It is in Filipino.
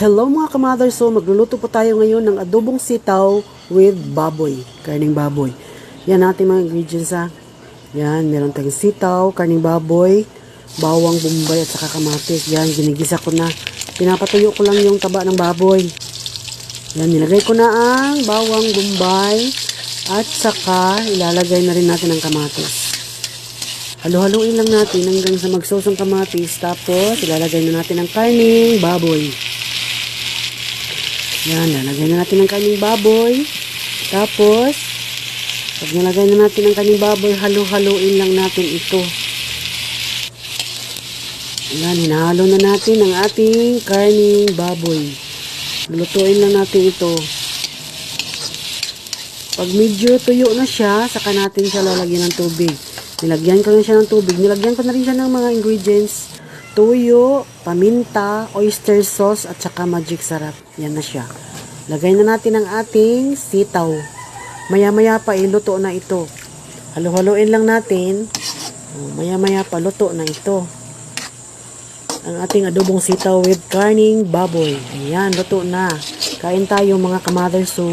Hello mga kamothers, so magluluto po tayo ngayon ng adobong sitaw with baboy, karning baboy. Yan natin mga ingredients ha. Yan, meron tayong sitaw, karning baboy, bawang bombay at saka kamatis. Yan, ginigisa ko na. Pinapatuyo ko lang yung taba ng baboy. Yan, nilagay ko na ang bawang bombay at saka ilalagay na rin natin ang kamatis. Halo-haluin lang natin hanggang sa magsosong kamatis. Tapos, ilalagay na natin ang karning baboy. Yan, lalagay na natin ang karning baboy. Tapos, pag nalagay na natin ang karning baboy, halo-haluin lang natin ito. Yan, hinahalo na natin ang ating karning baboy. Lulutuin lang natin ito. Pag medyo tuyo na siya, saka natin siya lalagyan ng tubig. Nilagyan ko na siya ng tubig. Nilagyan ko na rin siya ng mga ingredients. Tuyo, paminta, oyster sauce, at saka magic sarap. Yan na siya. Lagay na natin ang ating sitaw. Maya-maya pa, iluto na ito. Halo-haloin lang natin. Maya-maya pa, luto na ito. Ang ating adobong sitaw with karning baboy. Ayan, luto na. Kain tayo mga kamothers. So,